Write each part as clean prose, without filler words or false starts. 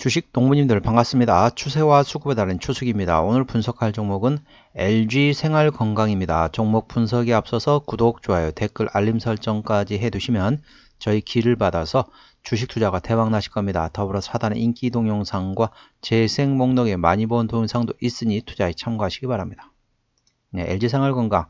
주식 동무님들 반갑습니다. 추세와 수급에 따른 추측입니다. 오늘 분석할 종목은 LG생활건강입니다. 종목 분석에 앞서서 구독, 좋아요, 댓글, 알림 설정까지 해두시면 저희 기를 받아서 주식 투자가 대박 나실 겁니다. 더불어 하단에 인기 동영상과 재생 목록에 많이 본 동영상도 있으니 투자에 참고하시기 바랍니다. 네, LG생활건강.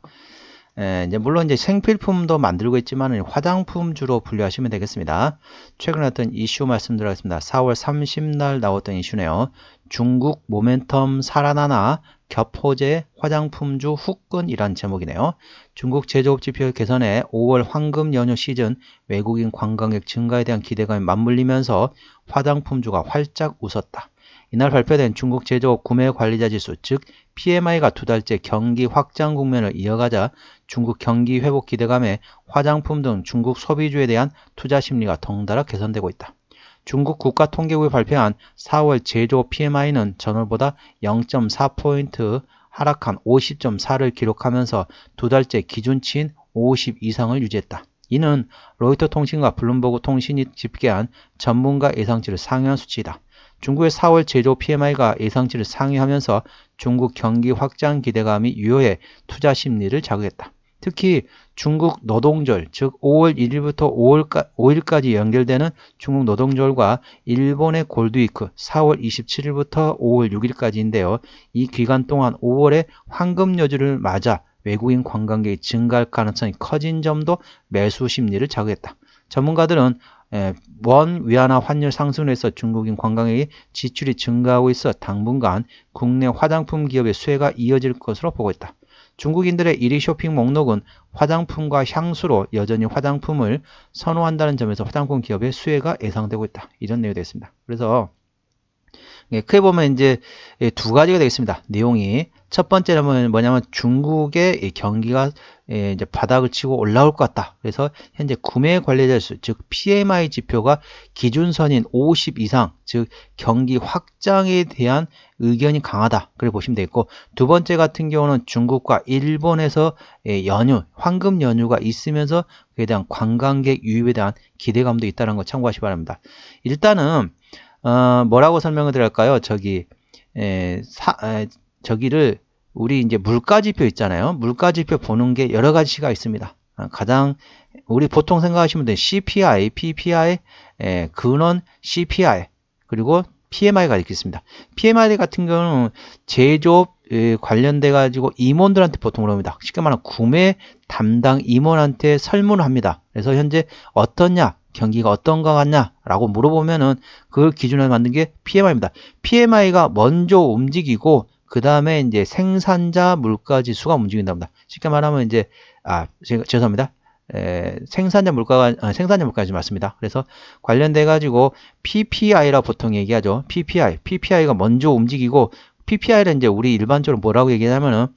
물론 생필품도 만들고 있지만 화장품 주로 분류하시면 되겠습니다. 최근에 어떤 이슈 말씀드리겠습니다. 4월 30날 나왔던 이슈네요. 중국 모멘텀 살아나나 겹호재 화장품주 후끈이란 제목이네요. 중국 제조업 지표 개선에 5월 황금 연휴 시즌 외국인 관광객 증가에 대한 기대감이 맞물리면서 화장품주가 활짝 웃었다. 이날 발표된 중국 제조업 구매 관리자 지수, 즉 PMI가 두 달째 경기 확장 국면을 이어가자 중국 경기 회복 기대감에 화장품 등 중국 소비주에 대한 투자 심리가 덩달아 개선되고 있다. 중국 국가통계국이 발표한 4월 제조업 PMI는 전월보다 0.4포인트 하락한 50.4를 기록하면서 두 달째 기준치인 50 이상을 유지했다. 이는 로이터 통신과 블룸버그 통신이 집계한 전문가 예상치를 상회한 수치이다. 중국의 4월 제조업 PMI가 예상치를 상회하면서 중국 경기 확장 기대감이 유효해 투자 심리를 자극했다. 특히 중국 노동절, 즉 5월 1일부터 5일까지 연결되는 중국 노동절과 일본의 골드위크 4월 27일부터 5월 6일까지인데요. 이 기간 동안 5월에 황금여주를 맞아 외국인 관광객이 증가할 가능성이 커진 점도 매수 심리를 자극했다. 전문가들은 원 위안화 환율 상승으로 해서 중국인 관광객의 지출이 증가하고 있어 당분간 국내 화장품 기업의 수혜가 이어질 것으로 보고 있다. 중국인들의 1위 쇼핑 목록은 화장품과 향수로 여전히 화장품을 선호한다는 점에서 화장품 기업의 수혜가 예상되고 있다. 이런 내용이 되겠습니다. 그래서 크게 보면 두 가지가 되겠습니다. 내용이 첫 번째는 뭐냐면 중국의 경기가 이제 바닥을 치고 올라올 것 같다. 그래서 현재 구매 관리자 수, 즉 PMI 지표가 기준선인 50 이상, 즉 경기 확장에 대한 의견이 강하다. 그래 보시면 되겠고, 두 번째 같은 경우는 중국과 일본에서 연휴, 황금 연휴가 있으면서 그에 대한 관광객 유입에 대한 기대감도 있다는 거 참고하시기 바랍니다. 일단은 뭐라고 설명을 드릴까요? 저기를 우리 물가지표 있잖아요. 물가지표 보는 게 여러 가지가 있습니다. 가장 우리 보통 생각하시면 돼요. CPI, PPI, 근원 CPI, 그리고 PMI가 이렇게 있습니다. PMI 같은 경우는 제조업 관련돼 가지고 임원들한테 보통 그럽니다. 쉽게 말하면 구매 담당 임원한테 설문을 합니다. 그래서 현재 어떠냐? 경기가 어떤 것 같냐? 라고 물어보면은 그걸 기준으로 만든 게 PMI입니다. PMI가 먼저 움직이고 그 다음에 생산자 물가 지수가 움직인답니다. 쉽게 말하면 죄송합니다. 생산자 물가지 맞습니다. 그래서 관련돼 가지고 PPI라 보통 얘기하죠. PPI가 먼저 움직이고 PPI를 우리 일반적으로 뭐라고 얘기하냐면은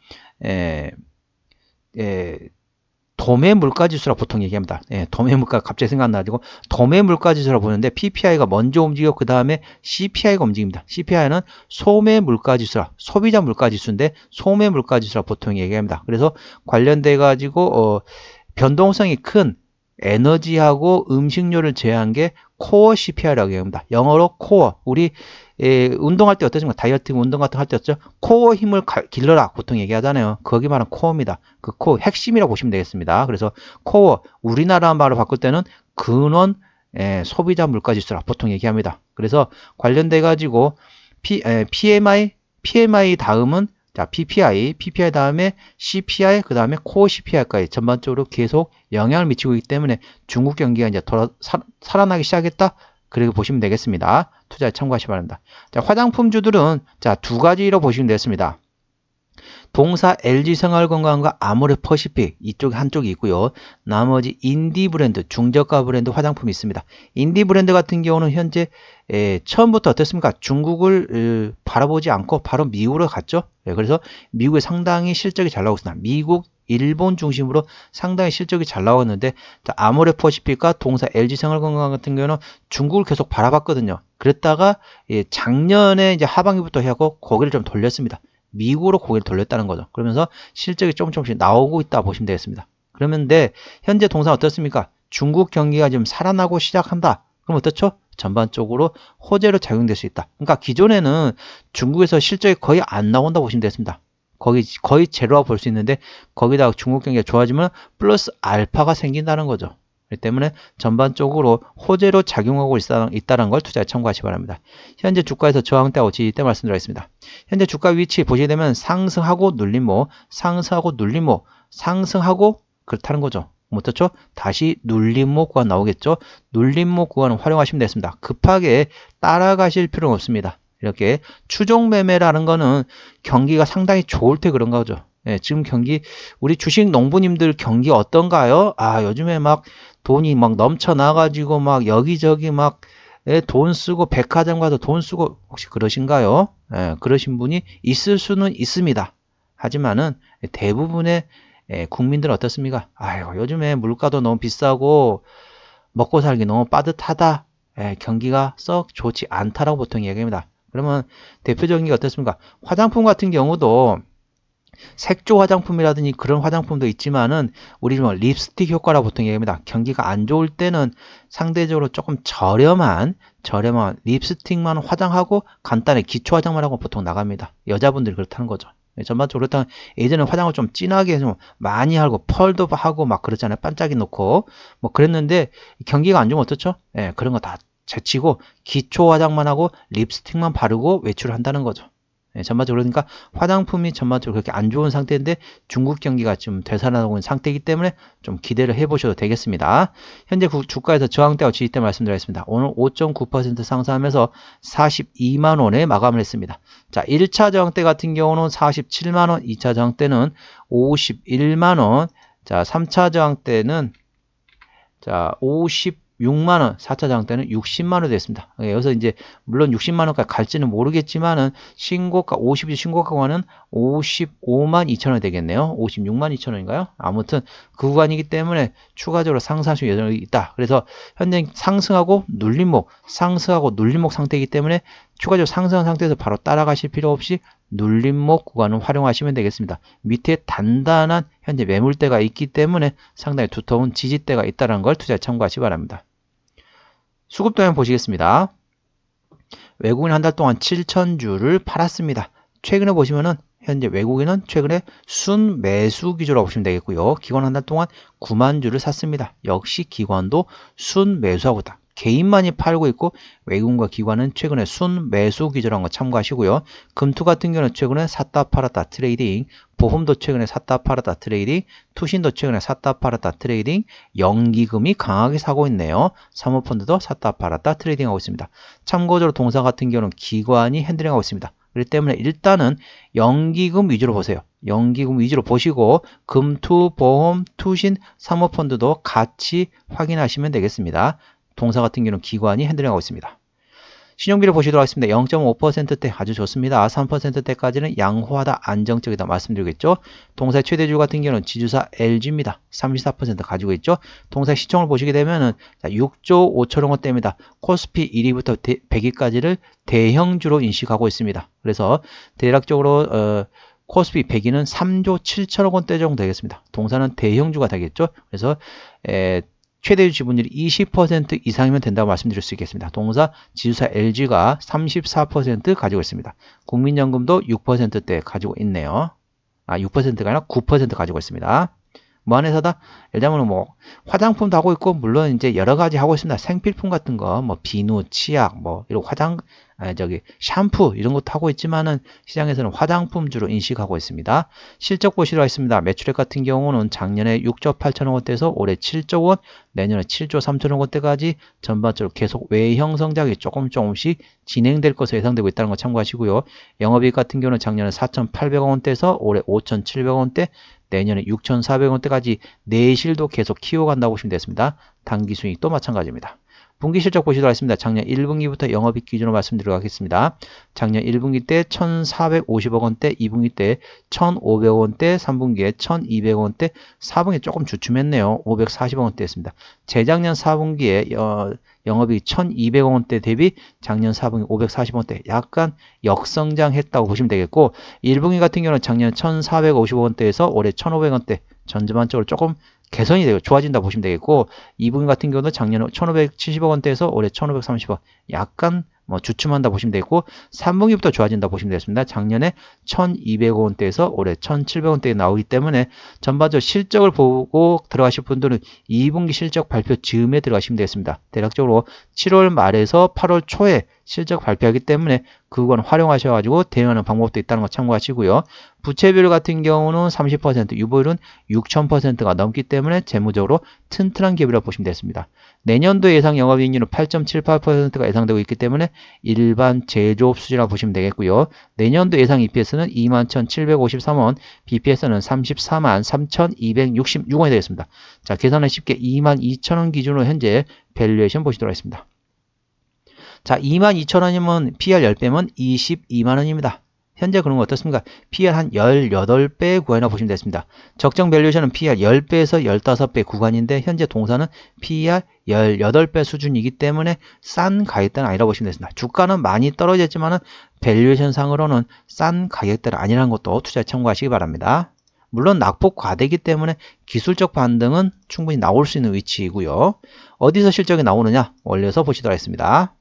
도매 물가지수라 보통 얘기합니다. 도매 물가 갑자기 생각나가지고 도매 물가지수라 보는데 PPI가 먼저 움직이고 그 다음에 CPI가 움직입니다. CPI는 소매 물가지수라 소비자 물가지수인데 소매 물가지수라 보통 얘기합니다. 그래서 관련돼 가지고 변동성이 큰 에너지하고 음식료를 제외한 게 코어 CPI라고 얘기합니다. 영어로 코어. 우리 운동할 때 어떠십니까? 다이어트 운동 같은 거 할 때 어쩌죠? 코어 힘을 길러라 보통 얘기하잖아요. 거기 말은 코어입니다. 그 코어 핵심이라고 보시면 되겠습니다. 그래서 코어 우리나라 말로 바꿀 때는 근원 소비자 물가지수라 보통 얘기합니다. 그래서 관련돼 가지고 PMI 다음은 PPI 다음에 CPI, 그 다음에 코어 CPI까지 전반적으로 계속 영향을 미치고 있기 때문에 중국 경기가 살아나기 시작했다. 그렇게 보시면 되겠습니다. 투자에 참고하시기 바랍니다. 화장품주들은 두 가지로 보시면 되겠습니다. 동사 LG생활건강과 아모레퍼시픽 이쪽 한쪽이 있고요. 나머지 인디 브랜드, 중저가 브랜드 화장품이 있습니다. 인디 브랜드 같은 경우는 현재 처음부터 어떻습니까? 중국을 바라보지 않고 바로 미국으로 갔죠. 그래서 미국에 상당히 실적이 잘 나오고 있습니다. 미국, 일본 중심으로 상당히 실적이 잘 나왔는데 아모레퍼시픽과 동사 LG생활건강 같은 경우는 중국을 계속 바라봤거든요. 그랬다가 작년에 하반기부터 해고 고개를 좀 돌렸습니다. 미국으로 고개를 돌렸다는 거죠. 그러면서 실적이 조금씩 나오고 있다 보시면 되겠습니다. 그러면 현재 동사 어떻습니까? 중국 경기가 지금 살아나고 시작한다. 그럼 어떻죠? 전반적으로 호재로 작용될 수 있다. 그러니까 기존에는 중국에서 실적이 거의 안 나온다고 보시면 되겠습니다. 거의 제로라고 볼 수 있는데 거기다가 중국 경기가 좋아지면 플러스 알파가 생긴다는 거죠. 그렇기 때문에 전반적으로 호재로 작용하고 있다는 걸 투자에 참고하시기 바랍니다. 현재 주가에서 저항대하고 지지대 말씀드리겠습니다. 현재 주가 위치 보시게 되면 상승하고 눌림목, 상승하고 눌림목, 상승하고 그렇다는 거죠. 어떻죠? 다시 눌림목 구간 나오겠죠? 눌림목 구간을 활용하시면 되겠습니다. 급하게 따라가실 필요는 없습니다. 이렇게 추종 매매라는 거는 경기가 상당히 좋을 때 그런 거죠. 예, 지금 경기 우리 주식 농부님들 경기 어떤가요? 아, 요즘에 막 돈이 막 넘쳐나가지고 막 여기저기 막 돈 쓰고 백화점 가서 돈 쓰고 혹시 그러신가요? 예, 그러신 분이 있을 수는 있습니다. 하지만은 대부분의 국민들은 어떻습니까? 아유, 요즘에 물가도 너무 비싸고 먹고 살기 너무 빠듯하다. 경기가 썩 좋지 않다라고 보통 얘기합니다. 그러면 대표적인 게 어떻습니까? 화장품 같은 경우도 색조 화장품이라든지 그런 화장품도 있지만은 우리 뭐 립스틱 효과라고 보통 얘기합니다. 경기가 안 좋을 때는 상대적으로 조금 저렴한 립스틱만 화장하고 간단히 기초 화장만 하고 보통 나갑니다. 여자분들이 그렇다는 거죠. 전반적으로 그렇다면 예전에 화장을 좀 진하게 좀 많이 하고 펄도 하고 막 그렇잖아요. 반짝이 놓고 뭐 그랬는데 경기가 안 좋으면 어떻죠? 그런 거 다 제치고 기초 화장만 하고 립스틱만 바르고 외출을 한다는 거죠. 전반적으로 그러니까 화장품이 전반적으로 그렇게 안 좋은 상태인데 중국 경기가 좀 되살아나고 있는 상태이기 때문에 좀 기대를 해보셔도 되겠습니다. 현재 주가에서 저항대와 지지대 말씀드리겠습니다. 오늘 5.9% 상승하면서 42만 원에 마감을 했습니다. 자, 1차 저항대 같은 경우는 47만 원, 2차 저항대는 51만 원, 자, 3차 저항대는 자, 56만원, 4차 저항대는 60만원 됐습니다. 여기서 이제, 물론 60만원까지 갈지는 모르겠지만은, 신고가, 50이 신고가는 55만 2천원 되겠네요. 56만 2천원인가요? 아무튼, 그 구간이기 때문에 추가적으로 상승할 수 여전히 있다. 그래서, 현재 상승하고 눌림목, 상승하고 눌림목 상태이기 때문에, 추가적으로 상승한 상태에서 바로 따라가실 필요 없이 눌림목 구간을 활용하시면 되겠습니다. 밑에 단단한 현재 매물대가 있기 때문에 상당히 두터운 지지대가 있다는 걸 투자에 참고하시기 바랍니다. 수급 도면 보시겠습니다. 외국인 한 달 동안 7,000주를 팔았습니다. 최근에 보시면은 현재 외국인은 최근에 순매수 기조라고 보시면 되겠고요. 기관 한 달 동안 9만 주를 샀습니다. 역시 기관도 순매수하고 있다. 개인만이 팔고 있고 외국인과 기관은 최근에 순매수 기조라는 거 참고하시고요. 금투 같은 경우는 최근에 샀다 팔았다 트레이딩, 보험도 최근에 샀다 팔았다 트레이딩, 투신도 최근에 샀다 팔았다 트레이딩, 연기금이 강하게 사고 있네요. 사모펀드도 샀다 팔았다 트레이딩하고 있습니다. 참고적으로 동사 같은 경우는 기관이 핸들링하고 있습니다. 그렇기 때문에 일단은 연기금 위주로 보세요. 연기금 위주로 보시고 금투, 보험, 투신, 사모펀드도 같이 확인하시면 되겠습니다. 동사 같은 경우는 기관이 핸들링하고 있습니다. 신용비를 보시도록 하겠습니다. 0.5%대 아주 좋습니다. 3%대까지는 양호하다, 안정적이다 말씀드리겠죠. 동사의 최대주 같은 경우는 지주사 LG입니다. 34% 가지고 있죠. 동사의 시총을 보시게 되면은 6조 5천억 원대입니다. 코스피 1위부터 100위까지를 대형주로 인식하고 있습니다. 그래서 대략적으로 코스피 100위는 3조 7천억 원대 정도 되겠습니다. 동사는 대형주가 되겠죠. 그래서 최대주 지분율이 20% 이상이면 된다고 말씀드릴 수 있겠습니다. 동사 지주사 LG가 34% 가지고 있습니다. 국민연금도 6%대 가지고 있네요. 6%가 아니라 9% 가지고 있습니다. 뭐 안에서다 예를 들면 뭐 화장품도 하고 있고 물론 이제 여러 가지 하고 있습니다. 생필품 같은 거 뭐 비누, 치약 뭐 이런 샴푸 이런 것도 하고 있지만은 시장에서는 화장품주로 인식하고 있습니다. 실적 보시도록 하겠습니다. 매출액 같은 경우는 작년에 6조 8천억 원대에서 올해 7조 원, 내년에 7조 3천억 원대까지 전반적으로 계속 외형 성장이 조금씩 진행될 것으로 예상되고 있다는 거 참고하시고요. 영업이익 같은 경우는 작년에 4,800억 원대에서 올해 5,700억 원대, 내년에 6,400원대까지 내실도 계속 키워간다고 보시면 되겠습니다. 단기 수익도 마찬가지입니다. 분기 실적 보시도록 하겠습니다. 작년 1분기부터 영업이익 기준으로 말씀드리도록 하겠습니다. 작년 1분기 때 1,450억 원대, 2분기 때 1,500억 원대, 3분기에 1,200억 원대, 4분기에 조금 주춤했네요. 540억 원대였습니다. 재작년 4분기에 영업이익 1,200억 원대 대비 작년 4분기 540억 원대 약간 역성장했다고 보시면 되겠고 1분기 같은 경우는 작년 1,450억 원대에서 올해 1,500억 원대 전반적으로 조금 개선이 되고 좋아진다 보시면 되겠고, 2분기 같은 경우도 작년에 1,570억 원대에서 올해 1,530억, 약간 주춤한다 보시면 되고, 3분기부터 좋아진다 보시면 되겠습니다. 작년에 1,200억 원대에서 올해 1,700억 원대에 나오기 때문에 전반적으로 실적을 보고 들어가실 분들은 2분기 실적 발표 즈음에 들어가시면 되겠습니다. 대략적으로 7월 말에서 8월 초에 실적 발표하기 때문에 그건 활용하셔가지고 대응하는 방법도 있다는 거 참고하시고요. 부채비율 같은 경우는 30%, 유보율은 6,000%가 넘기 때문에 재무적으로 튼튼한 기업이라고 보시면 되겠습니다. 내년도 예상 영업이익률은 8.78%가 예상되고 있기 때문에 일반 제조업 수준이라고 보시면 되겠고요. 내년도 예상 EPS는 21,753원, BPS는 34만 3,266원이 되겠습니다. 자, 계산은 쉽게 22,000원 기준으로 현재 밸류에이션 보시도록 하겠습니다. 자, 22,000원이면 PR 10배면 22만원입니다. 현재 그런 거 어떻습니까? PR 한 18배 구간이라고 보시면 되겠습니다. 적정 밸류에이션은 PR 10배에서 15배 구간인데 현재 동사는 PR 18배 수준이기 때문에 싼 가격대는 아니라고 보시면 되겠습니다. 주가는 많이 떨어졌지만 밸류에이션 상으로는 싼 가격대는 아니라는 것도 투자에 참고하시기 바랍니다. 물론 낙폭 과대이기 때문에 기술적 반등은 충분히 나올 수 있는 위치이고요. 어디서 실적이 나오느냐? 원래서 보시도록 하겠습니다.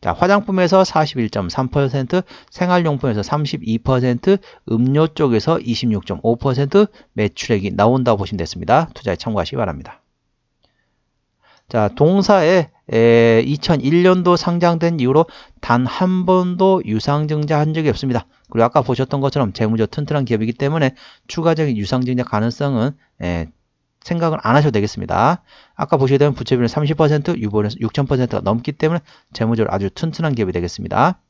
자, 화장품에서 41.3%, 생활용품에서 32%, 음료 쪽에서 26.5% 매출액이 나온다고 보시면 됐습니다. 투자에 참고하시기 바랍니다. 자, 동사에 2001년도 상장된 이후로 단 한 번도 유상증자 한 적이 없습니다. 그리고 아까 보셨던 것처럼 재무적 튼튼한 기업이기 때문에 추가적인 유상증자 가능성은 생각을 안 하셔도 되겠습니다. 아까 보시게 되면 부채비율은 30%, 유보율은 6,000%가 넘기 때문에 재무적으로 아주 튼튼한 기업이 되겠습니다.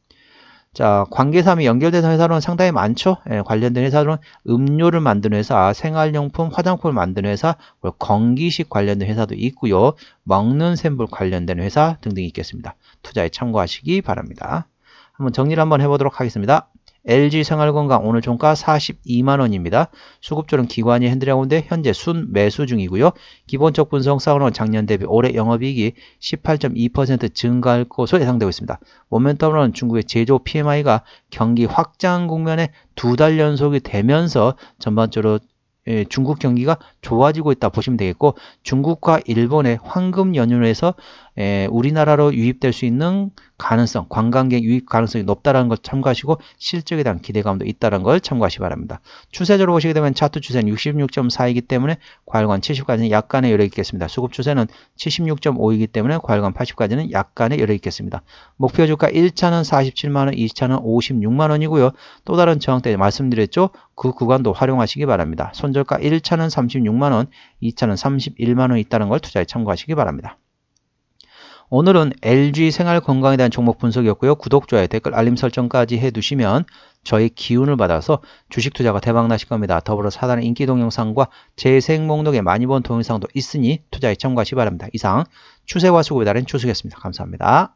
자, 관계사 및 연결된 회사로는 상당히 많죠. 관련된 회사로는 음료를 만드는 회사, 생활용품, 화장품을 만드는 회사, 건기식 관련된 회사도 있고요. 먹는 샘물 관련된 회사 등등이 있겠습니다. 투자에 참고하시기 바랍니다. 한번 정리를 한번 해보도록 하겠습니다. LG생활건강 오늘 종가 42만원입니다. 수급조는 기관이 핸들하고 있는데 현재 순 매수 중이고요. 기본적 분석상으로는 작년 대비 올해 영업이익이 18.2% 증가할 것으로 예상되고 있습니다. 모멘텀으로는 중국의 제조 PMI가 경기 확장 국면에 2달 연속이 되면서 전반적으로 중국 경기가 좋아지고 있다 보시면 되겠고, 중국과 일본의 황금 연휴에서 우리나라로 유입될 수 있는 가능성, 관광객 유입 가능성이 높다는 걸 참고하시고 실적에 대한 기대감도 있다는 걸 참고하시기 바랍니다. 추세적으로 보시게 되면 차트 추세는 66.4이기 때문에 과열관 70까지는 약간의 여력이 있겠습니다. 수급 추세는 76.5이기 때문에 과열관 80까지는 약간의 여력이 있겠습니다. 목표 주가 1차는 47만원, 2차는 56만원이고요. 또 다른 저항대 말씀드렸죠? 그 구간도 활용하시기 바랍니다. 손절가 1차는 36만원, 2차는 31만원 있다는 걸 투자에 참고하시기 바랍니다. 오늘은 LG생활건강에 대한 종목 분석이었고요. 구독, 좋아요, 댓글, 알림 설정까지 해두시면 저희 기운을 받아서 주식 투자가 대박나실 겁니다. 더불어 사단의 인기 동영상과 재생 목록에 많이 본 동영상도 있으니 투자에 참고하시기 바랍니다. 이상 추세와 수급에 따른 추수였습니다. 감사합니다.